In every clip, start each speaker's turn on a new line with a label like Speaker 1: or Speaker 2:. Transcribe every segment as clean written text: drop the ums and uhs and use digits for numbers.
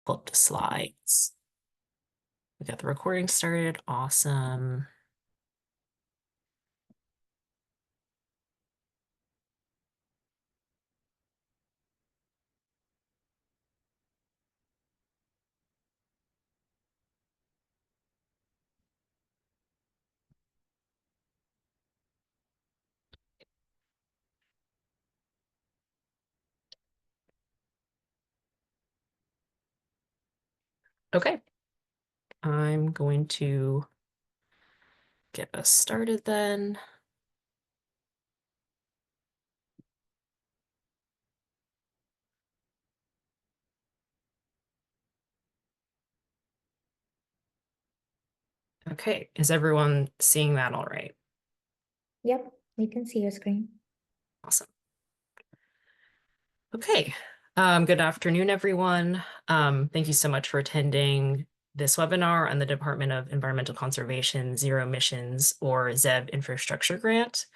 Speaker 1: pull up the slides. We got the recording started. Awesome. Okay. I'm going to get us started then. Okay. Is everyone seeing that all right?
Speaker 2: Yep, we can see your screen.
Speaker 1: Awesome. Okay. Good afternoon, everyone. Thank you so much for attending this webinar on the Department of Environmental Conservation Zero Emissions, or ZEV Infrastructure Grant.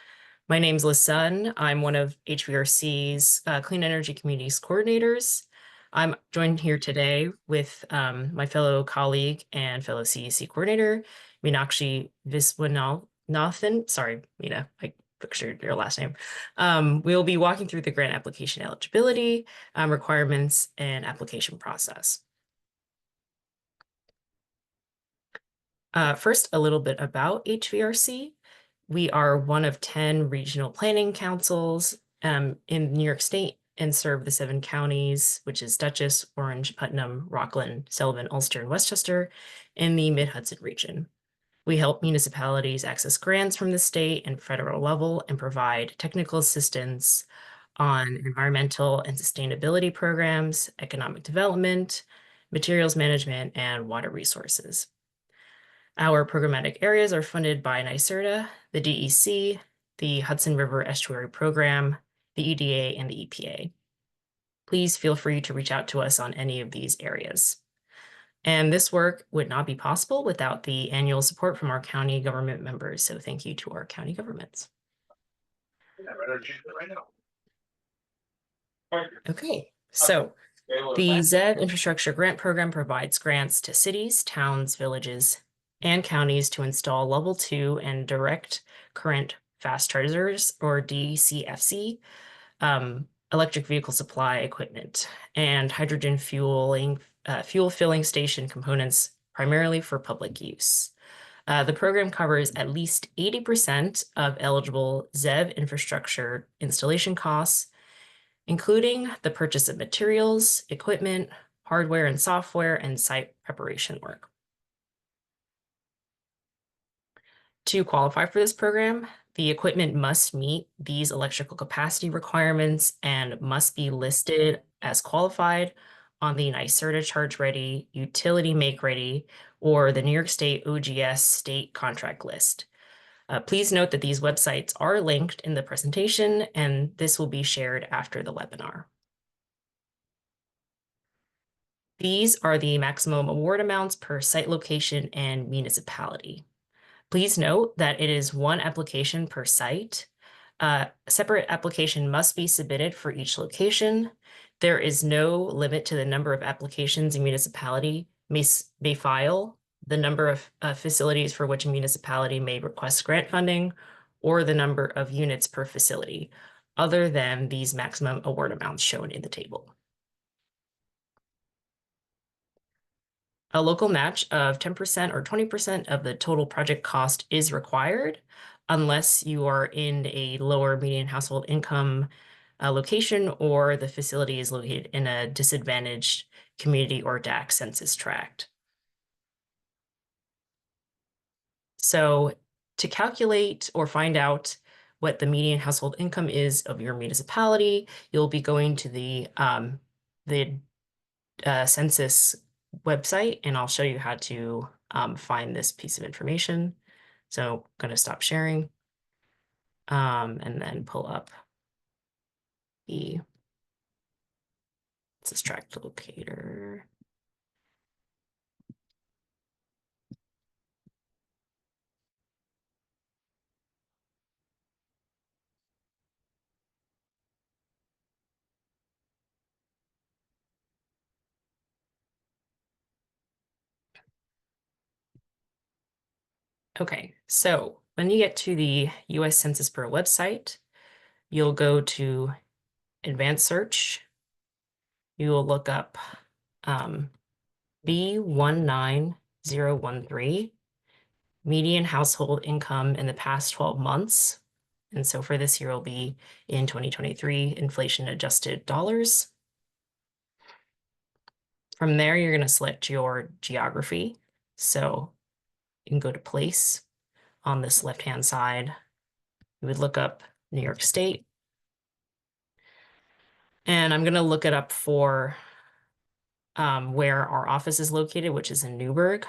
Speaker 1: My name's Liz Sun. I'm one of HVRC's Clean Energy Communities coordinators. I'm joined here today with my fellow colleague and fellow CEC coordinator, Meenakshi Viswanathan. Sorry, Meena, I butchered your last name. We will be walking through the grant application eligibility, requirements, and application process. First, a little bit about HVRC. We are one of 10 regional planning councils in New York State and serve the 7 counties, which is Dutchess, Orange, Putnam, Rockland, Sullivan, Ulster, and Westchester in the Mid-Hudson region. We help municipalities access grants from the state and federal level and provide technical assistance on environmental and sustainability programs, economic development, materials management, and water resources. Our programmatic areas are funded by NYSERDA, the DEC, the Hudson River Estuary Program, the EDA, and the EPA. Please feel free to reach out to us on any of these areas. And this work would not be possible without the annual support from our county government members. So thank you to our county governments. Okay, so the ZEV Infrastructure Grant Program provides grants to cities, towns, villages, and counties to install level 2 and direct current fast chargers, or DCFC, electric vehicle supply equipment, and hydrogen fuel filling station components, primarily for public use. The program covers at least 80% of eligible ZEV infrastructure installation costs, including the purchase of materials, equipment, hardware and software, and site preparation work. To qualify for this program, the equipment must meet these electrical capacity requirements and must be listed as qualified on the NYSERDA Charge Ready, Utility Make Ready, or the New York State OGS state contract list. Please note that these websites are linked in the presentation, and this will be shared after the webinar. These are the maximum award amounts per site location and municipality. Please note that it is one application per site. A separate application must be submitted for each location. There is no limit to the number of applications a municipality may file, the number of facilities for which a municipality may request grant funding, or the number of units per facility, other than these maximum award amounts shown in the table. A local match of 10% or 20% of the total project cost is required unless you are in a lower median household income location or the facility is located in a disadvantaged community or DAC census tract. So to calculate or find out what the median household income is of your municipality, you'll be going to the census website, and I'll show you how to find this piece of information. So I'm going to stop sharing and then pull up the census tract locator. Okay, so when you get to the US Census Bureau website, you'll go to Advanced Search. You will look up B19013, median household income in the past 12 months. And so for this year, will be in 2023 inflation adjusted dollars. From there, you're going to select your geography. So you can go to place on this left-hand side. You would look up New York State. And I'm going to look it up for where our office is located, which is in Newburgh.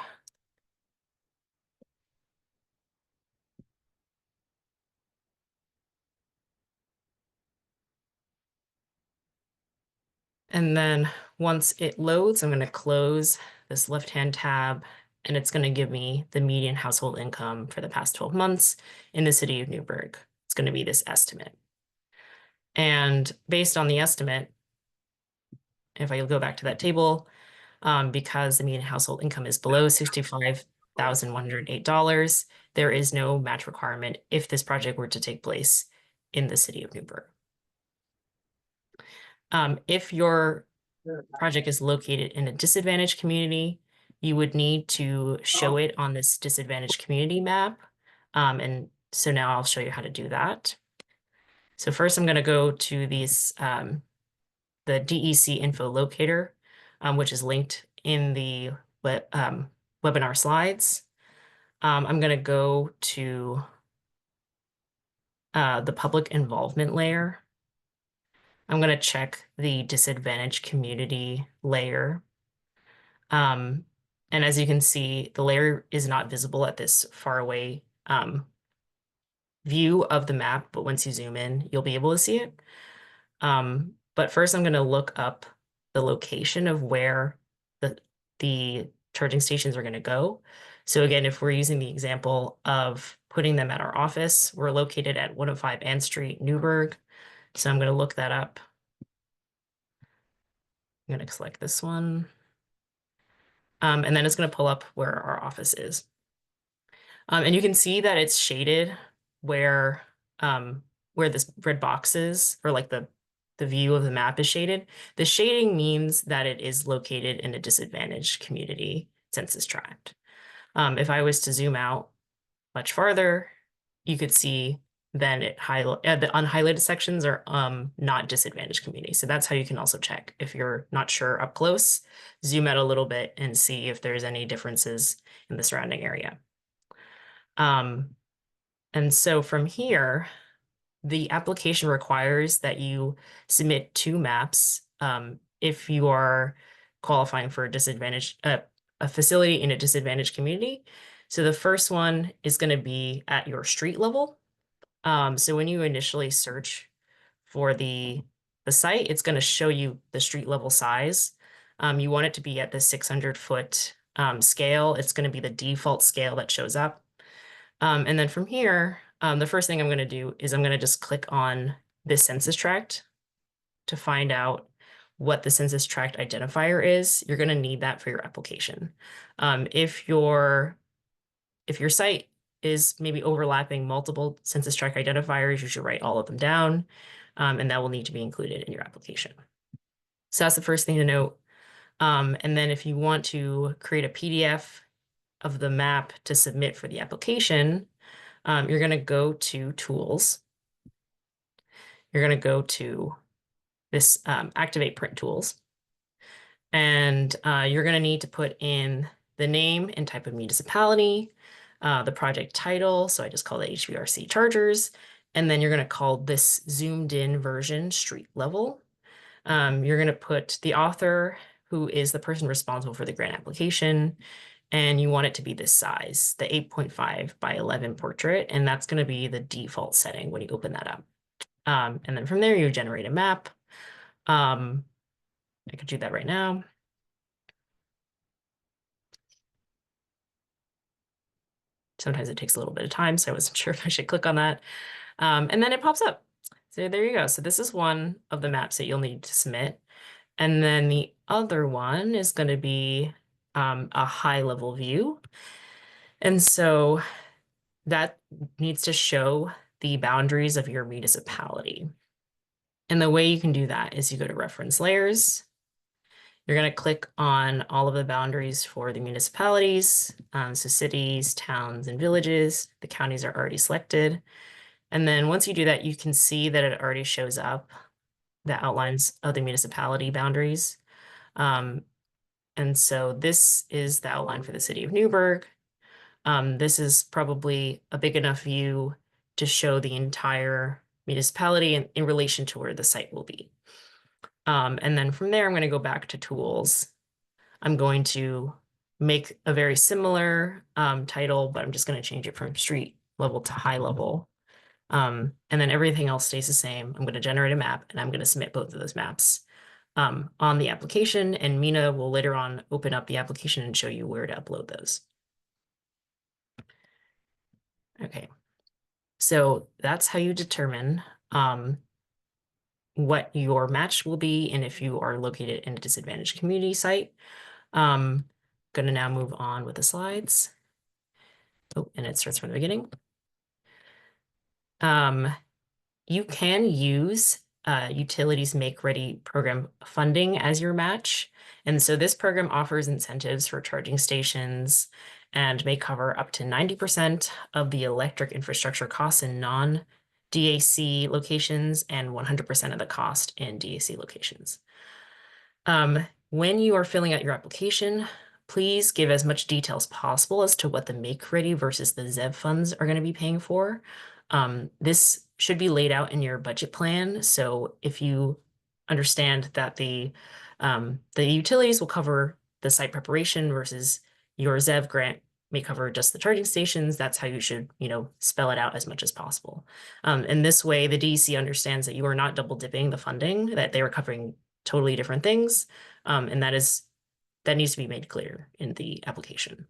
Speaker 1: And then once it loads, I'm going to close this left-hand tab, and it's going to give me the median household income for the past 12 months in the city of Newburgh. It's going to be this estimate. And based on the estimate, if I go back to that table, because the median household income is below $65,108, there is no match requirement if this project were to take place in the city of Newburgh. If your project is located in a disadvantaged community, you would need to show it on this disadvantaged community map. And so now I'll show you how to do that. So first I'm going to go to the DEC info locator, which is linked in the webinar slides. I'm going to go to the public involvement layer. I'm going to check the disadvantaged community layer. And as you can see, the layer is not visible at this far away view of the map, but once you zoom in, you'll be able to see it. But first, I'm going to look up the location of where the charging stations are going to go. So again, if we're using the example of putting them at our office, we're located at 105 Ann Street, Newburgh. So I'm going to look that up. I'm going to select this one. And then it's going to pull up where our office is. And you can see that it's shaded where this red box is, or like the view of the map is shaded. The shading means that it is located in a disadvantaged community census tract. If I was to zoom out much farther, you could see then the unhighlighted sections are not disadvantaged communities. So that's how you can also check. If you're not sure up close, zoom out a little bit and see if there's any differences in the surrounding area. And so from here, the application requires that you submit 2 maps if you are qualifying for a facility in a disadvantaged community. So the first one is going to be at your street level. So when you initially search for the site, it's going to show you the street level size. You want it to be at the 600-foot scale. It's going to be the default scale that shows up. And then from here, the first thing I'm going to do is I'm going to just click on this census tract to find out what the census tract identifier is. You're going to need that for your application. If your site is maybe overlapping multiple census tract identifiers, you should write all of them down, and that will need to be included in your application. So that's the first thing to note. And then if you want to create a PDF of the map to submit for the application, you're going to go to Tools. You're going to go to this Activate Print Tools. And you're going to need to put in the name and type of municipality, the project title. So I just call it HVRC Chargers. And then you're going to call this zoomed in version street level. You're going to put the author, who is the person responsible for the grant application, and you want it to be this size, the 8.5 by 11 portrait, and that's going to be the default setting when you open that up. And then from there, you generate a map. I could do that right now. Sometimes it takes a little bit of time, so I wasn't sure if I should click on that. And then it pops up. So there you go. So this is one of the maps that you'll need to submit. And then the other one is going to be a high level view. And so that needs to show the boundaries of your municipality. And the way you can do that is you go to reference layers. You're going to click on all of the boundaries for the municipalities. So cities, towns, and villages. The counties are already selected. And then once you do that, you can see that it already shows up the outlines of the municipality boundaries. And so this is the outline for the city of Newburgh. This is probably a big enough view to show the entire municipality in relation to where the site will be. And then from there, I'm going to go back to tools. I'm going to make a very similar title, but I'm just going to change it from street level to high level. And then everything else stays the same. I'm going to generate a map and I'm going to submit both of those maps on the application. And Mina will later on open up the application and show you where to upload those. Okay, so that's how you determine what your match will be and if you are located in a disadvantaged community site. Going to now move on with the slides. Oh, and it starts from the beginning. You can use Utilities Make Ready program funding as your match. And so this program offers incentives for charging stations and may cover up to 90% of the electric infrastructure costs in non-DAC locations and 100% of the cost in DAC locations. When you are filling out your application, please give as much detail as possible as to what the Make Ready versus the ZEV funds are going to be paying for. This should be laid out in your budget plan. So if you understand that the utilities will cover the site preparation versus your ZEV grant may cover just the charging stations, that's how you should, spell it out as much as possible. In this way, the DEC understands that you are not double dipping the funding, that they are covering totally different things. And that needs to be made clear in the application.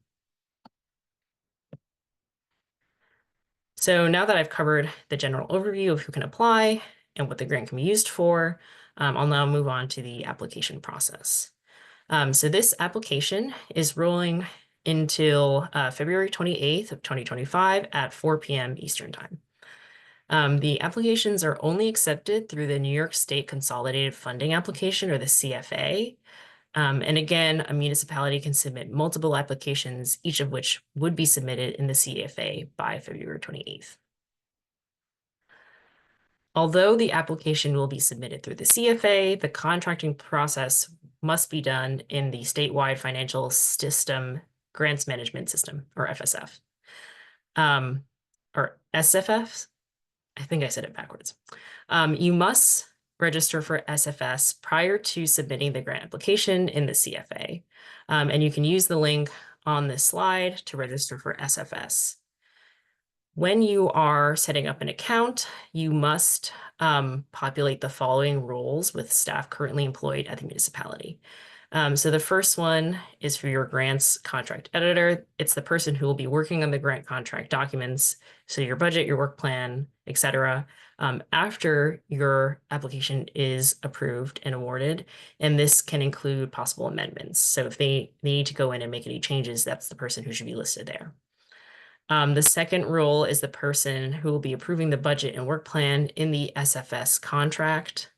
Speaker 1: So now that I've covered the general overview of who can apply and what the grant can be used for, I'll now move on to the application process. So this application is rolling until February 28th of 2025 at 4 p.m. Eastern Time. The applications are only accepted through the New York State Consolidated Funding Application, or the CFA. And again, a municipality can submit multiple applications, each of which would be submitted in the CFA by February 28th. Although the application will be submitted through the CFA, the contracting process must be done in the Statewide Financial System Grants Management System, or FSF. Or SFF. I think I said it backwards. You must register for SFS prior to submitting the grant application in the CFA. And you can use the link on this slide to register for SFS. When you are setting up an account, you must populate the following roles with staff currently employed at the municipality. So the first one is for your grants contract editor. It's the person who will be working on the grant contract documents, so your budget, your work plan, etc. After your application is approved and awarded, and this can include possible amendments. So if they need to go in and make any changes, that's the person who should be listed there. The second role is the person who will be approving the budget and work plan in the SFS contract.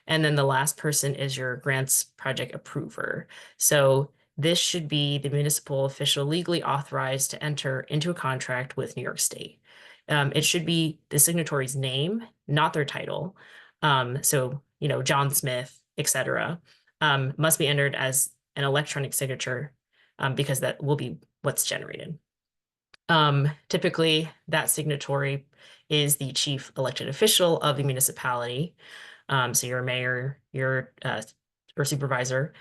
Speaker 1: And then the last person is your grants project approver. So this should be the municipal official legally authorized to enter into a contract with New York State. It should be the signatory's name, not their title. So, John Smith, etc., must be entered as an electronic signature because that will be what's generated. Typically, that signatory is the chief elected official of the municipality. So your mayor, your or supervisor.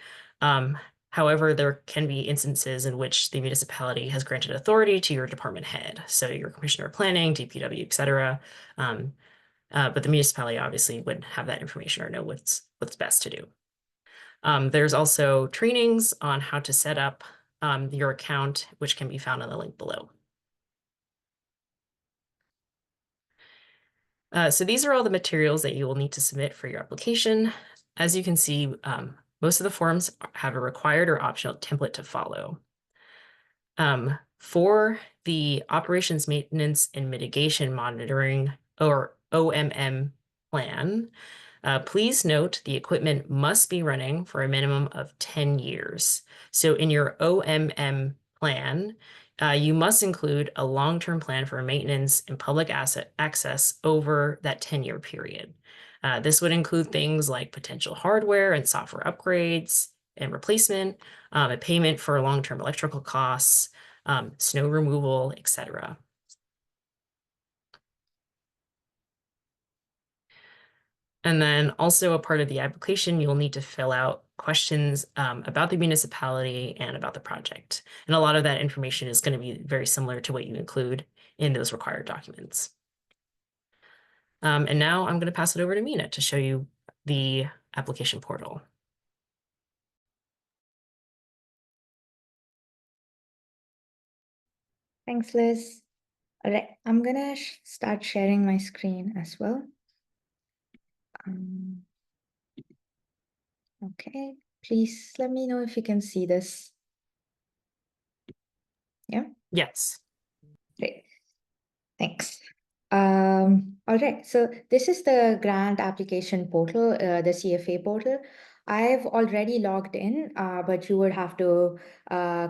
Speaker 1: However, there can be instances in which the municipality has granted authority to your department head. So your commissioner of planning, DPW, etc. But the municipality obviously would have that information or know what's best to do. There's also trainings on how to set up your account, which can be found on the link below. So these are all the materials that you will need to submit for your application. As you can see, most of the forms have a required or optional template to follow. For the Operations Maintenance and Mitigation Monitoring, or OMM plan, please note the equipment must be running for a minimum of 10 years. So in your OMM plan, you must include a long-term plan for maintenance and public asset access over that 10-year period. This would include things like potential hardware and software upgrades and replacement, a payment for long-term electrical costs, snow removal, etc. And then also a part of the application, you'll need to fill out questions about the municipality and about the project. And a lot of that information is going to be very similar to what you include in those required documents. And now I'm going to pass it over to Mina to show you the application portal.
Speaker 2: Thanks, Liz. All right, I'm gonna start sharing my screen as well. Okay, please let me know if you can see this. Yeah,
Speaker 1: Yes.
Speaker 2: great. Thanks. All right, so this is the grant application portal, the CFA portal. I've already logged in, but you would have to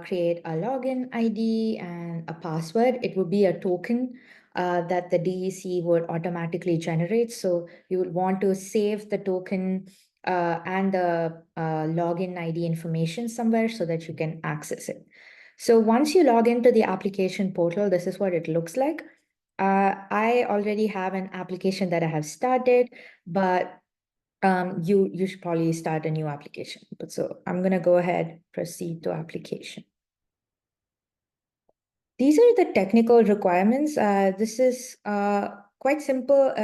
Speaker 2: create a login ID and a password. It would be a token that the DEC would automatically generate. So you would want to save the token and the login ID information somewhere so that you can access it. So once you log into the application portal, this is what it looks like. I already have an application that I have started, but you should probably start a new application. But so I'm gonna go ahead, proceed to application. These are the technical requirements. This is quite simple.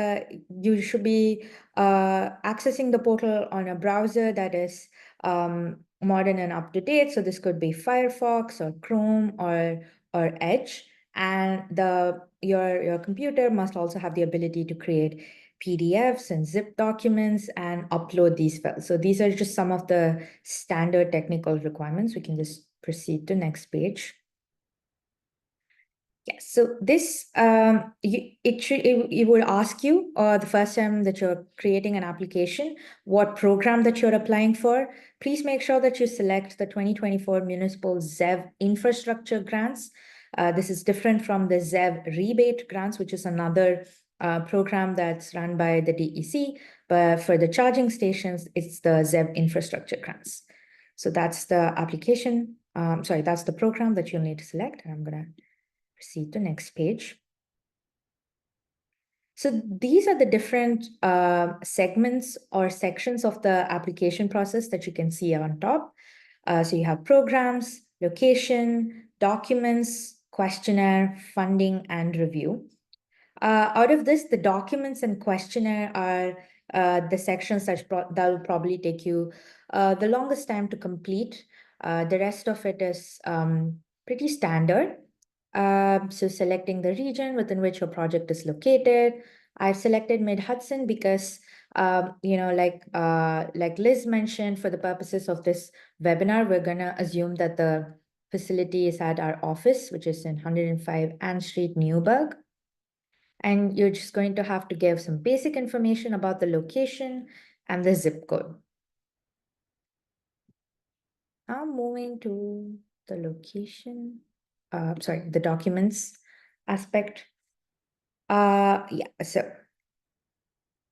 Speaker 2: You should be accessing the portal on a browser that is modern and up to date. So this could be Firefox or Chrome or Edge. And your computer must also have the ability to create PDFs and zip documents and upload these files. So these are just some of the standard technical requirements. We can just proceed to next page. Yes, so this it would ask you the first time that you're creating an application, what program that you're applying for. Please make sure that you select the 2024 Municipal ZEV Infrastructure Grants. This is different from the ZEV Rebate Grants, which is another program that's run by the DEC. But for the charging stations, it's the ZEV Infrastructure Grants. So that's the application. Sorry, that's the program that you'll need to select. And I'm going to proceed to next page. So these are the different segments or sections of the application process that you can see on top. So you have programs, location, documents, questionnaire, funding, and review. Out of this, the documents and questionnaire are the sections that will probably take you the longest time to complete. The rest of it is pretty standard. So selecting the region within which your project is located. I've selected Mid-Hudson because, like Liz mentioned, for the purposes of this webinar, we're going to assume that the facility is at our office, which is in 105 Ann Street, Newburgh. And you're just going to have to give some basic information about the location and the zip code. I'm moving to the location. The documents aspect. Yeah, so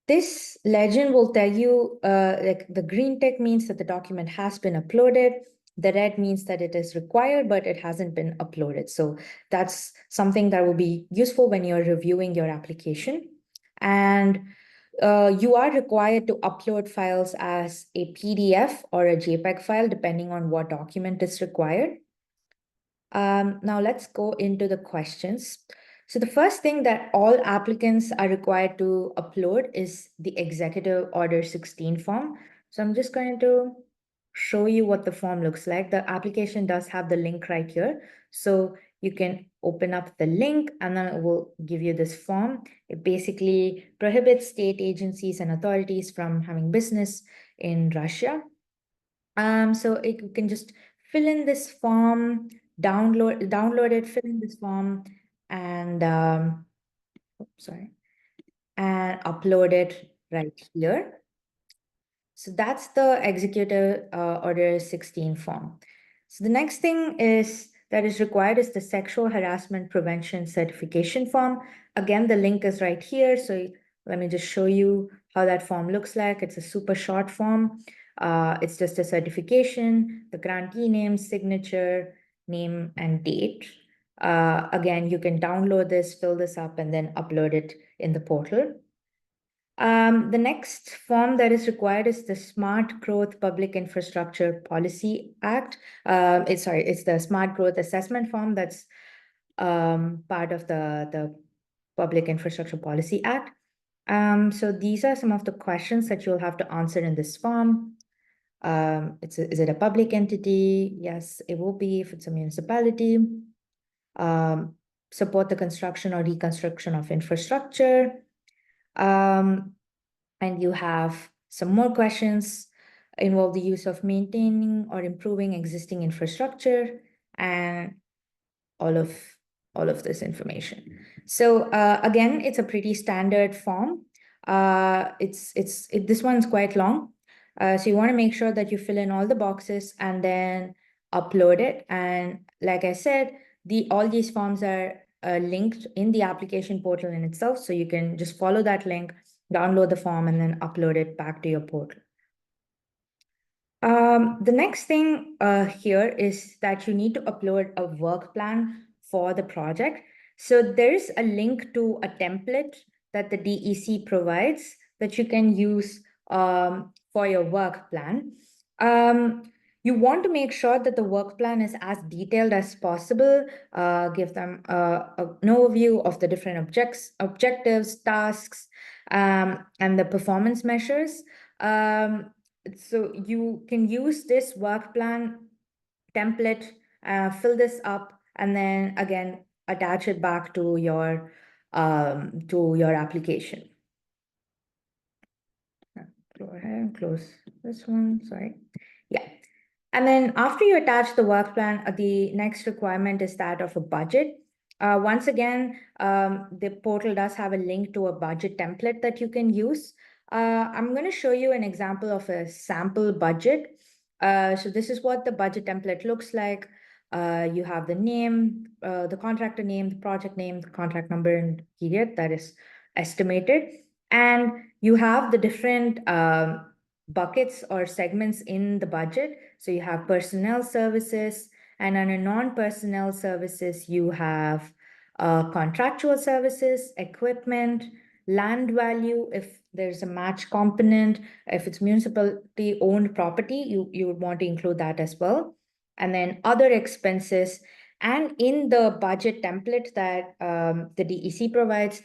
Speaker 2: this legend will tell you, like the green tick means that the document has been uploaded. The red means that it is required, but it hasn't been uploaded. So that's something that will be useful when you're reviewing your application. And you are required to upload files as a PDF or a JPEG file, depending on what document is required. Now let's go into the questions. So the first thing that all applicants are required to upload is the Executive Order 16 form. So I'm just going to show you what the form looks like. The application does have the link right here. So you can open up the link and then it will give you this form. It basically prohibits state agencies and authorities from having business in Russia. So you can just fill in this form. download it, fill in this form, and and upload it right here. So that's the Executive Order 16 form. So the next thing that is required is the Sexual Harassment Prevention Certification form. Again, the link is right here. So let me just show you how that form looks like. It's a super short form. It's just a certification, the grantee name, signature, name, and date. Again, you can download this, fill this up, and then upload it in the portal. The next form that is required is the Smart Growth Public Infrastructure Policy Act. It's the Smart Growth Assessment form that's part of the Public Infrastructure Policy Act. So these are some of the questions that you'll have to answer in this form. Is it a public entity? Yes, it will be if it's a municipality. Support the construction or reconstruction of infrastructure. And you have some more questions involve the use of maintaining or improving existing infrastructure and all of this information. So again, it's a pretty standard form. This one's quite long. So you want to make sure that you fill in all the boxes and then upload it. And like I said, all these forms are linked in the application portal in itself. So you can just follow that link, download the form, and then upload it back to your portal. The next thing here is that you need to upload a work plan for the project. So there's a link to a template that the DEC provides that you can use for your work plan. You want to make sure that the work plan is as detailed as possible, give them an overview of the different objectives, tasks, and the performance measures. So you can use this work plan template, fill this up, and then again, attach it back to your application. Go ahead and close this one, sorry. Yeah. And then after you attach the work plan, the next requirement is that of a budget. Once again, the portal does have a link to a budget template that you can use. I'm going to show you an example of a sample budget. So this is what the budget template looks like. You have the name, the contractor name, the project name, the contract number, and period that is estimated. And you have the different buckets or segments in the budget. So you have personnel services, and under non-personnel services, you have contractual services, equipment, land value, if there's a match component, if it's municipality owned property, you would want to include that as well. And then other expenses. And in the budget template that the DEC provides,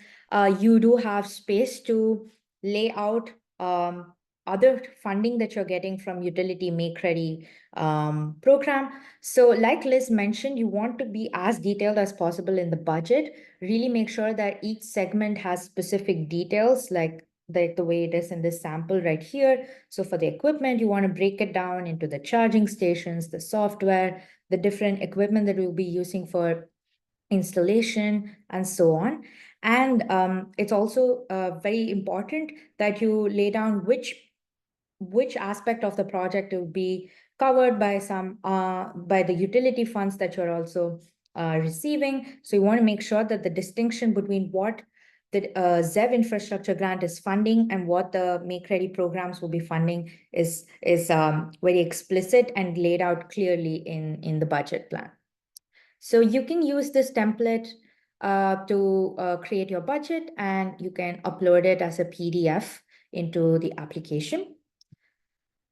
Speaker 2: you do have space to lay out other funding that you're getting from utility make ready program. So like Liz mentioned, you want to be as detailed as possible in the budget. Really make sure that each segment has specific details like the way it is in this sample right here. So for the equipment, you want to break it down into the charging stations, the software, the different equipment that we'll be using for installation, and so on. And it's also very important that you lay down which aspect of the project will be covered by by the utility funds that you're also receiving. So you want to make sure that the distinction between what the ZEV infrastructure grant is funding and what the Make Ready programs will be funding is very explicit and laid out clearly in the budget plan. So you can use this template to create your budget, and you can upload it as a PDF into the application.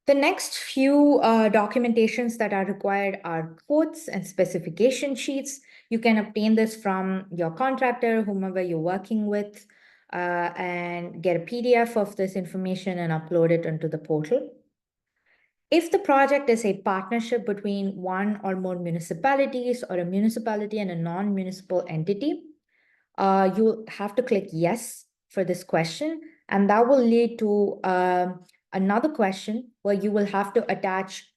Speaker 2: The next few documentations that are required are quotes and specification sheets. You can obtain this from your contractor, whomever you're working with, and get a PDF of this information and upload it into the portal. If the project is a partnership between one or more municipalities or a municipality and a non-municipal entity, you have to click yes for this question, and that will lead to another question where you will have to attach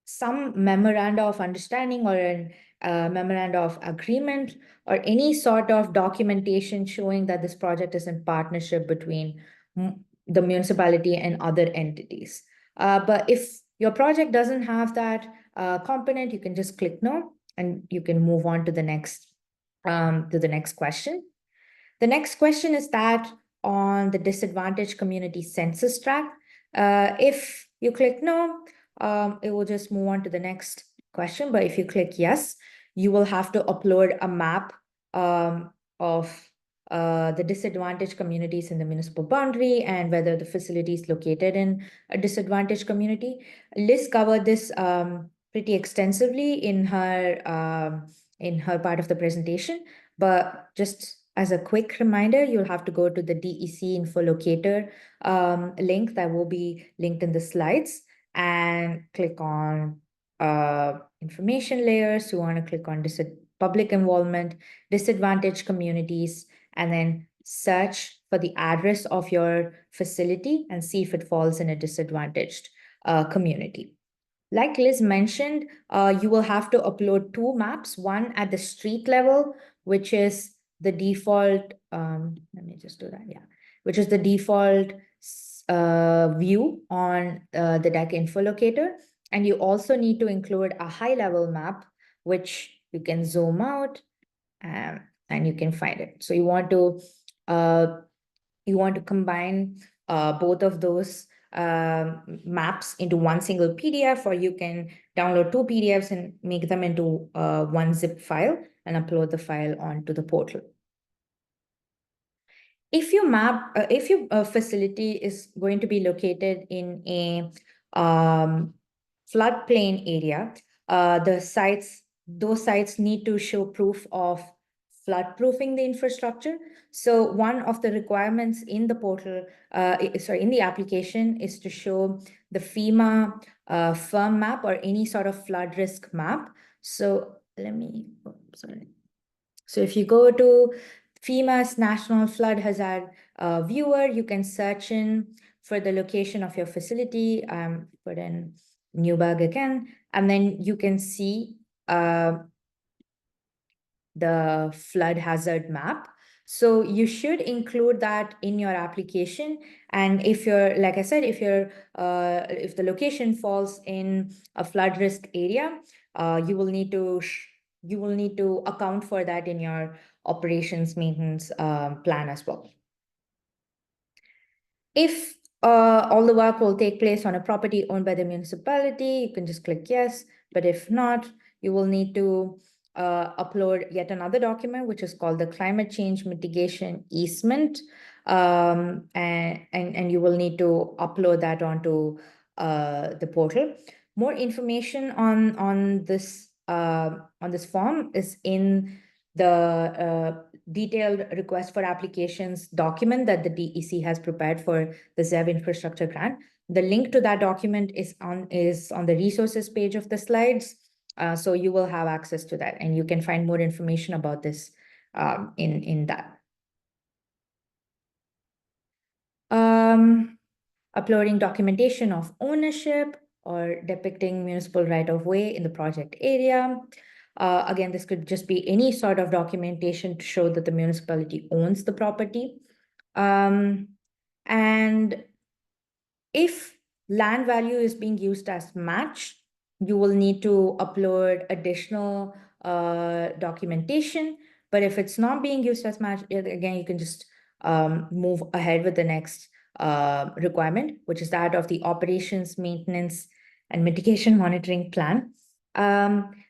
Speaker 2: some memoranda of understanding or a memoranda of agreement or any sort of documentation showing that this project is in partnership between the municipality and other entities. But if your project doesn't have that component, you can just click no, and you can move on to the next question. The next question is that on the disadvantaged community census tract. If you click no, it will just move on to the next question. But if you click yes, you will have to upload a map of the disadvantaged communities in the municipal boundary and whether the facility is located in a disadvantaged community. Liz covered this pretty extensively in her part of the presentation, but just as a quick reminder, you'll have to go to the DEC info locator link that will be linked in the slides and click on information layers. You want to click on public involvement, disadvantaged communities, and then search for the address of your facility and see if it falls in a disadvantaged community. Like Liz mentioned, you will have to upload two maps, one at the street level, which is the default, let me just do that, yeah, which is the default view on the deck info locator. And you also need to include a high level map, which you can zoom out and you can find it. So you want to combine both of those maps into one single PDF, or you can download two PDFs and make them into one zip file and upload the file onto the portal. If your facility is going to be located in a floodplain area, those sites need to show proof of flood-proofing the infrastructure. So one of the requirements in the portal, in the application, is to show the FEMA firm map or any sort of flood risk map. So So if you go to FEMA's National Flood Hazard Viewer, you can search in for the location of your facility. Put in Newburgh again, and then you can see the flood hazard map. So you should include that in your application. And if you're, like I said, if the location falls in a flood risk area, you will need to account for that in your operations maintenance plan as well. If all the work will take place on a property owned by the municipality, you can just click yes. But if not, you will need to upload yet another document, which is called the climate change mitigation easement. And you will need to upload that onto the portal. More information on this form is in the detailed request for applications document that the DEC has prepared for the ZEV infrastructure grant. The link to that document is on the resources page of the slides. So you will have access to that, and you can find more information about this in that. Uploading documentation of ownership or depicting municipal right-of-way in the project area. Again, this could just be any sort of documentation to show that the municipality owns the property. And if land value is being used as match, you will need to upload additional documentation. But if it's not being used as match, again, you can just move ahead with the next requirement, which is that of the operations, maintenance, and mitigation monitoring plan.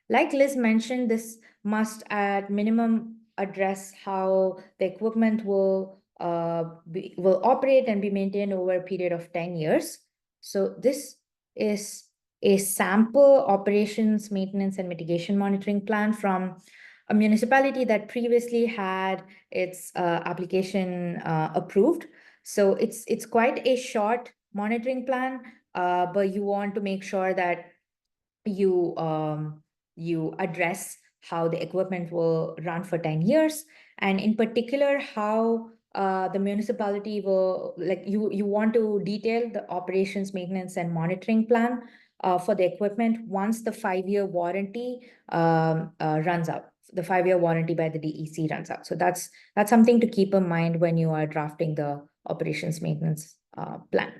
Speaker 2: Like Liz mentioned, this must at minimum address how the equipment will operate and be maintained over a period of 10 years. So this is a sample operations, maintenance, and mitigation monitoring plan from a municipality that previously had its application approved. So it's quite a short monitoring plan, but you want to make sure that you address how the equipment will run for 10 years, and in particular how the municipality will, like, you want to detail the operations, maintenance, and monitoring plan for the equipment once the 5-year warranty runs out. The 5-year warranty by the DEC runs out. So that's something to keep in mind when you are drafting the operations maintenance plan.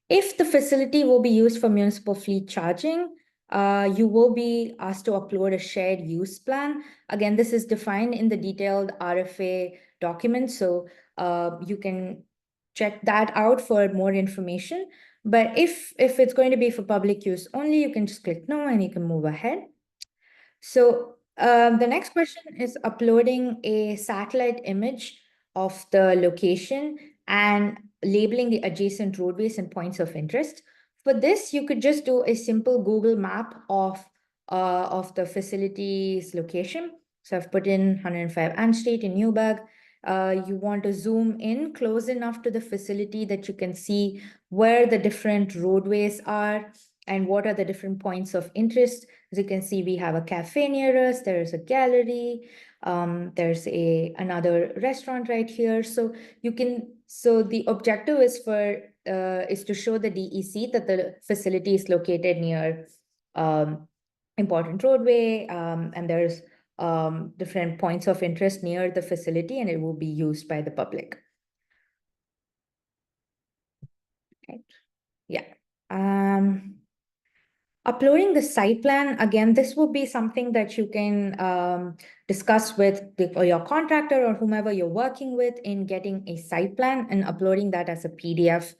Speaker 2: If the facility will be used for municipal fleet charging, you will be asked to upload a shared use plan. Again, this is defined in the detailed RFA document, so you can check that out for more information. But if it's going to be for public use only, you can just click no and you can move ahead. So the next question is uploading a satellite image of the location and labeling the adjacent roadways and points of interest. For this, you could just do a simple Google map of the facility's location. So I've put in 105 Ann Street in Newburgh. You want to zoom in close enough to the facility that you can see where the different roadways are and what are the different points of interest. As you can see, we have a cafe near us. There is a gallery. There's another restaurant right here. So the objective is to show the DEC that the facility is located near important roadway, and there's different points of interest near the facility, and it will be used by the public. Okay. Yeah. Uploading the site plan, again, this will be something that you can discuss with your contractor or whomever you're working with in getting a site plan and uploading that as a PDF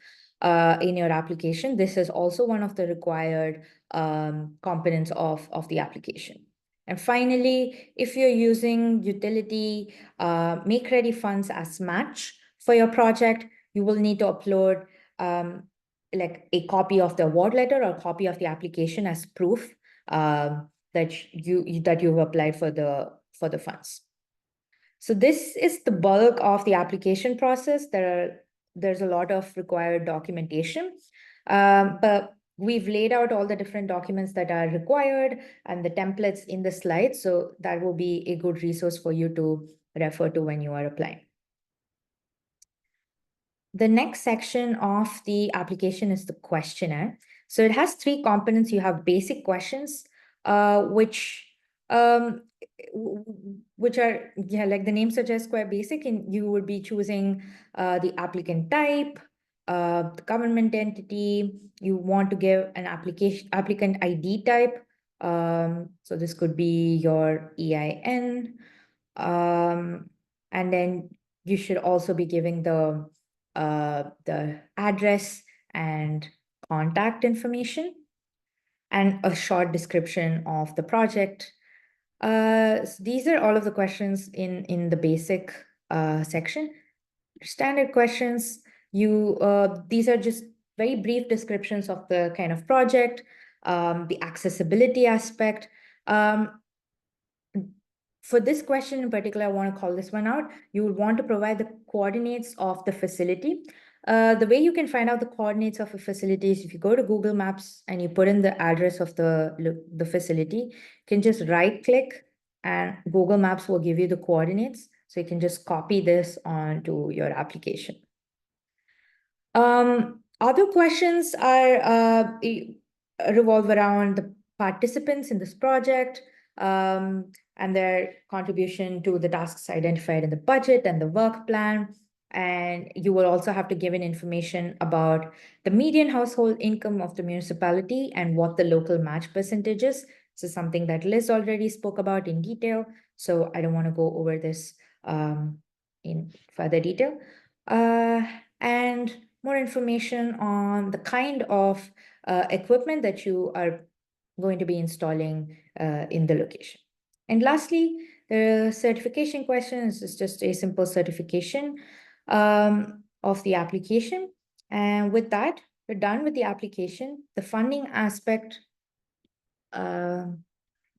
Speaker 2: in your application. This is also one of the required components of the application. And finally, if you're using utility make-ready funds as match for your project, you will need to upload like a copy of the award letter or a copy of the application as proof that you've applied for the funds. So this is the bulk of the application process. There's a lot of required documentation, but we've laid out all the different documents that are required and the templates in the slides. So that will be a good resource for you to refer to when you are applying. The next section of the application is the questionnaire. So it has 3 components. You have basic questions, which are, like the name suggests, quite basic, and you would be choosing the applicant type, the government entity. You want to give an applicant ID type. So this could be your EIN. And then you should also be giving the address and contact information and a short description of the project. These are all of the questions in the basic section. Standard questions, these are just very brief descriptions of the kind of project, the accessibility aspect. For this question in particular, I want to call this one out. You would want to provide the coordinates of the facility. The way you can find out the coordinates of a facility is if you go to Google Maps and you put in the address of the facility, you can just right click and Google Maps will give you the coordinates. So you can just copy this onto your application. Other questions are revolve around the participants in this project, and their contribution to the tasks identified in the budget and the work plan. And you will also have to give in information about the median household income of the municipality and what the local match percentage is. This is something that Liz already spoke about in detail, so I don't want to go over this in further detail. And more information on the kind of equipment that you are going to be installing in the location. And lastly, the certification questions is just a simple certification of the application. And with that, we're done with the application. The funding aspect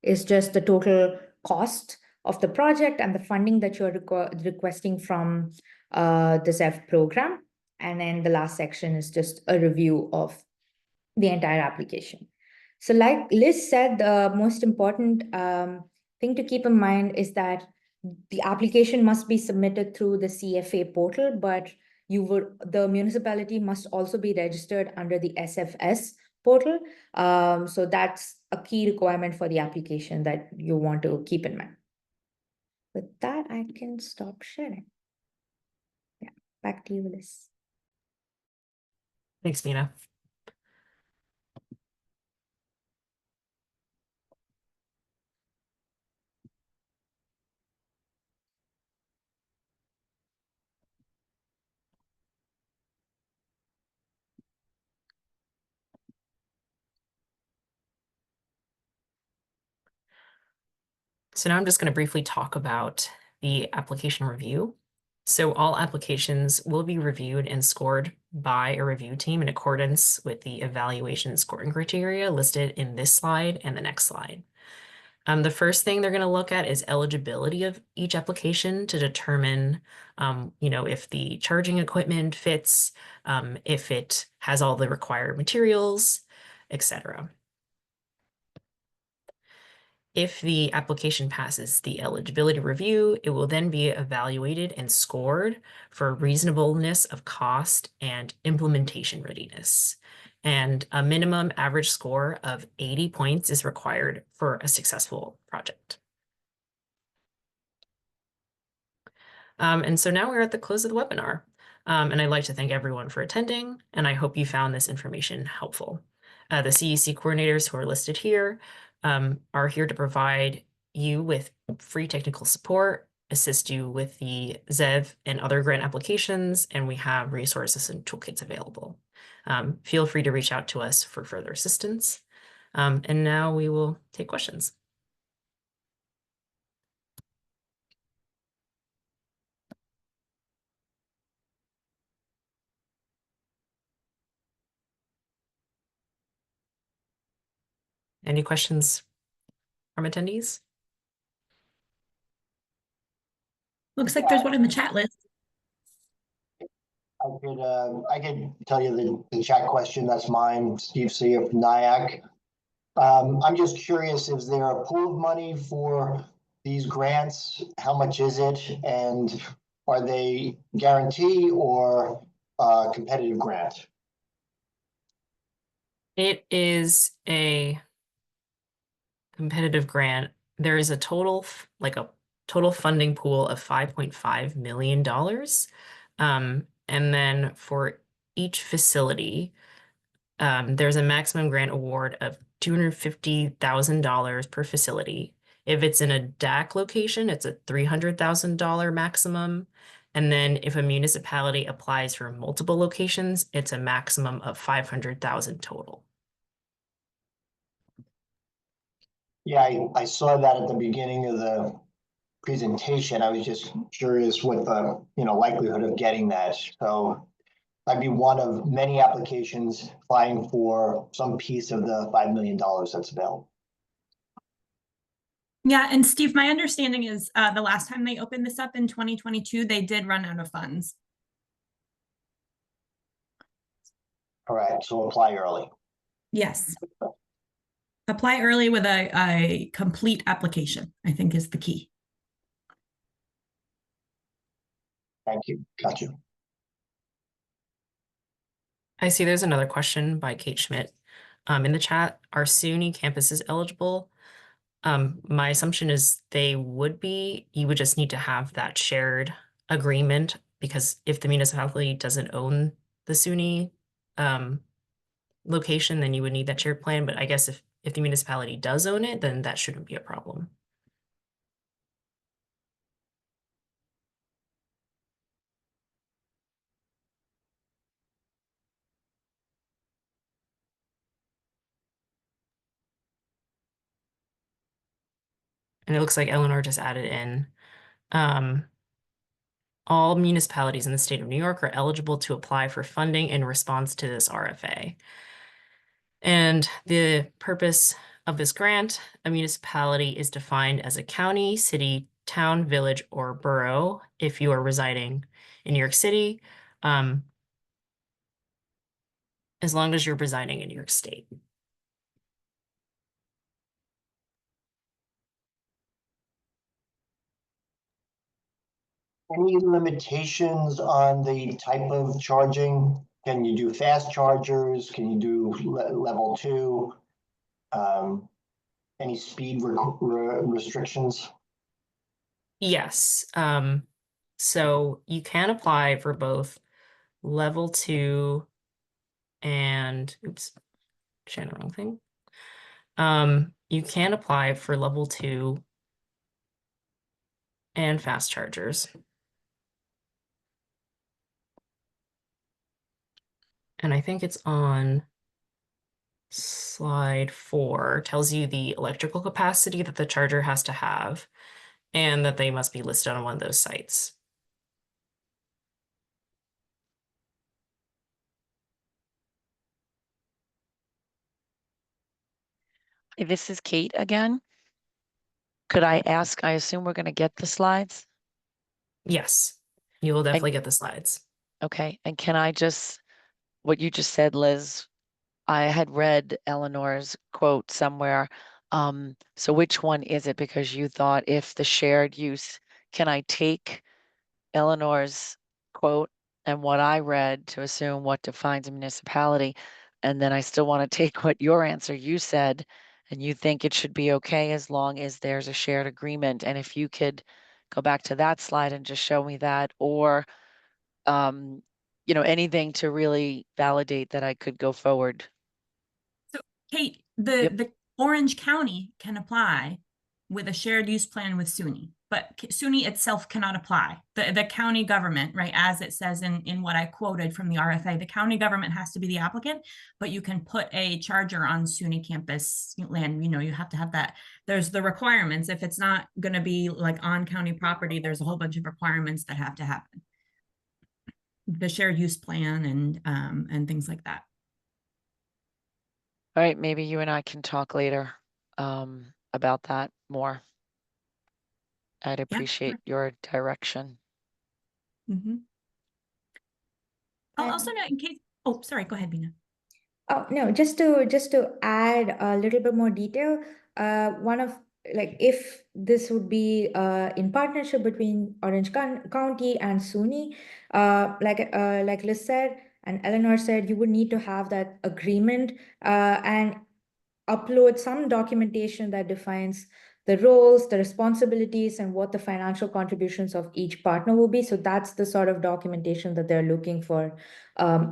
Speaker 2: is just the total cost of the project and the funding that you're requesting from the ZEV program. And then the last section is just a review of the entire application. So like Liz said, the most important thing to keep in mind is that the application must be submitted through the CFA portal, but the municipality must also be registered under the SFS portal. So that's a key requirement for the application that you want to keep in mind. With that, I can stop sharing. Yeah, back to you, Liz.
Speaker 1: Thanks, Mina. So now I'm just going to briefly talk about the application review. So all applications will be reviewed and scored by a review team in accordance with the evaluation scoring criteria listed in this slide and the next slide. The first thing they're going to look at is eligibility of each application to determine, if the charging equipment fits, if it has all the required materials, etc. If the application passes the eligibility review, it will then be evaluated and scored for reasonableness of cost and implementation readiness. And a minimum average score of 80 points is required for a successful project. And so now we're at the close of the webinar. And I'd like to thank everyone for attending, and I hope you found this information helpful. The CEC coordinators who are listed here are here to provide you with free technical support, assist you with the ZEV and other grant applications, and we have resources and toolkits available. Feel free to reach out to us for further assistance. And now we will take questions. Any questions from attendees?
Speaker 3: Looks like there's one in the chat list.
Speaker 4: I could tell you the chat question. That's mine, Steve Sear from NIAC. I'm just curious, is there a pool of money for these grants? How much is it? And are they guarantee or competitive grant?
Speaker 1: It is a competitive grant. There is a total funding pool of $5.5 million. And then for each facility, there's a maximum grant award of $250,000 per facility. If it's in a DAC location, it's a $300,000 maximum. And then if a municipality applies for multiple locations, it's a maximum of $500,000 total.
Speaker 4: Yeah, I saw that at the beginning of the presentation. I was just curious what the likelihood of getting that. So I'd be one of many applications applying for some piece of the $5 million that's available.
Speaker 3: Yeah, and Steve, my understanding is the last time they opened this up in 2022, they did run out of funds.
Speaker 4: Correct. So apply early.
Speaker 3: Yes. Apply early with a complete application, I think is the key.
Speaker 4: Thank you. Got you.
Speaker 1: I see there's another question by Kate Schmidt in the chat. Are SUNY campuses eligible? My assumption is they would be. You would just need to have that shared agreement, because if the municipality doesn't own the SUNY location, then you would need that shared plan. But I guess if the municipality does own it, then that shouldn't be a problem. And it looks like Eleanor just added in, all municipalities in the state of New York are eligible to apply for funding in response to this RFA. And the purpose of this grant, a municipality is defined as a county, city, town, village, or borough if you are residing in New York City, as long as you're residing in New York State.
Speaker 4: Any limitations on the type of charging? Can you do fast chargers? Can you do level 2? Any speed restrictions?
Speaker 1: Yes. So you can apply for both level 2 and oops, sharing the wrong thing. You can apply for level 2 and fast chargers. And I think it's on slide 4, tells you the electrical capacity that the charger has to have and that they must be listed on one of those sites.
Speaker 5: This is Kate again. Could I ask, I assume we're going to get the slides?
Speaker 1: Yes, you will definitely get the slides.
Speaker 5: Okay, and can I just, what you just said, Liz, I had read Eleanor's quote somewhere. So which one is it? Because you thought if the shared use, can I take Eleanor's quote and what I read to assume what defines a municipality? And then I still want to take what your answer you said, and you think it should be okay as long as there's a shared agreement. And if you could go back to that slide and just show me that, or you know, anything to really validate that I could go forward.
Speaker 3: So Kate,
Speaker 5: Yep.
Speaker 3: the Orange County can apply with a shared use plan with SUNY, but SUNY itself cannot apply. The county government, right, as it says in what I quoted from the RFA, the county government has to be the applicant, but you can put a charger on SUNY campus land. You know, you have to have that. There's the requirements. If it's not going to be like on county property, there's a whole bunch of requirements that have to happen. The shared use plan and things like that.
Speaker 5: All right, maybe you and I can talk later about that more. I'd appreciate your direction.
Speaker 3: Mm-hmm. I'll also note in case, oh, sorry, go ahead, Bina.
Speaker 2: Oh, no, just to add a little bit more detail, one of like if this would be in partnership between Orange County and SUNY, like Liz said and Eleanor said, you would need to have that agreement and upload some documentation that defines the roles, the responsibilities, and what the financial contributions of each partner will be. So that's the sort of documentation that they're looking for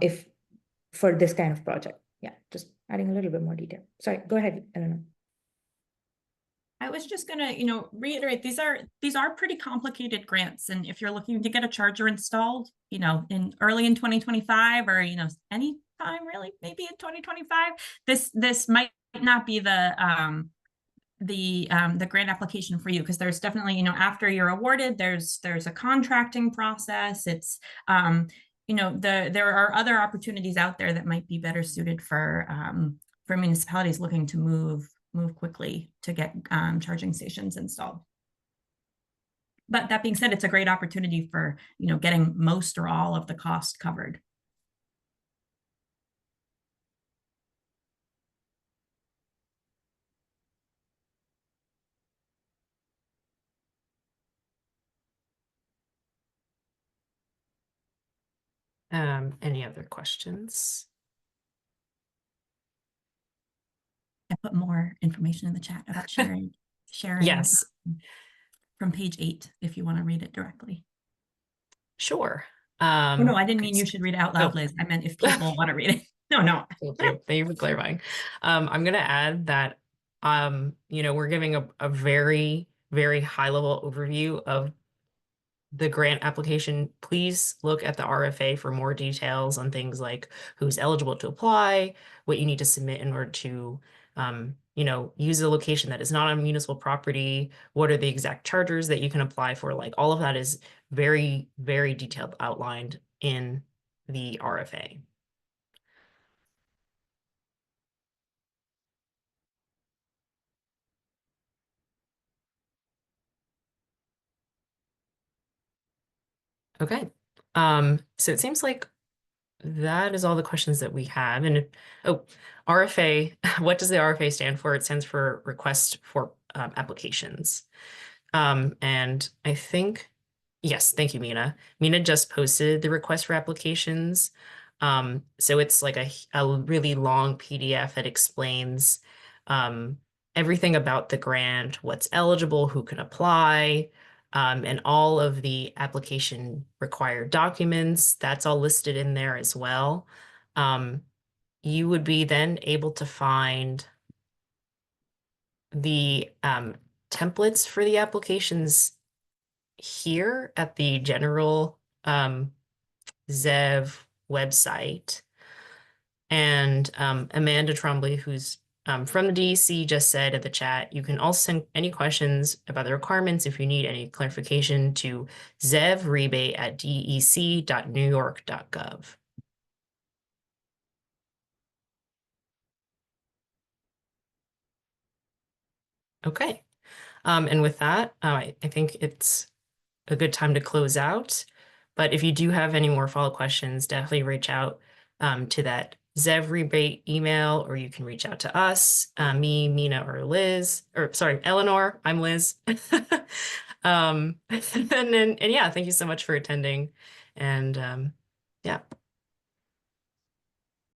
Speaker 2: if for this kind of project. Yeah, just adding a little bit more detail. Sorry, go ahead, Eleanor.
Speaker 3: I was just gonna, reiterate, these are pretty complicated grants. And if you're looking to get a charger installed, in early in 2025 or, any time really, maybe in 2025, this might not be the grant application for you, because there's definitely, after you're awarded, there's a contracting process. It's there are other opportunities out there that might be better suited for municipalities looking to move quickly to get charging stations installed. But that being said, it's a great opportunity for getting most or all of the cost covered.
Speaker 1: Any other questions?
Speaker 3: I put more information in the chat about sharing
Speaker 1: Yes.
Speaker 3: From page 8 if you want to read it directly.
Speaker 1: Sure.
Speaker 3: Oh, no, I didn't mean you should read it out loud, Liz. I meant if people want to read it. No.
Speaker 1: Thank you for clarifying. I'm going to add that, we're giving a very, very high level overview of the grant application. Please look at the RFA for more details on things like who's eligible to apply, what you need to submit in order to, use a location that is not on municipal property, what are the exact chargers that you can apply for. Like all of that is very, very detailed outlined in the RFA. Okay. So it seems like that is all the questions that we have. And RFA, what does the RFA stand for? It stands for Request for Applications. And I think Yes, thank you, Mina. Mina just posted the request for applications. So it's like a really long PDF that explains everything about the grant, what's eligible, who can apply, and all of the application required documents. That's all listed in there as well. You would be then able to find the templates for the applications here at the general ZEV website. And Amanda Trombley, who's from the DEC, just said at the chat, you can also send any questions about the requirements if you need any clarification to zevrebate@dec.newyork.gov. Okay. And with that, I think it's a good time to close out. But if you do have any more follow-up questions, definitely reach out to that ZEV rebate email, or you can reach out to us, me, Mina, or Liz, or sorry, Eleanor. I'm Liz. And yeah, thank you so much for attending. And yeah.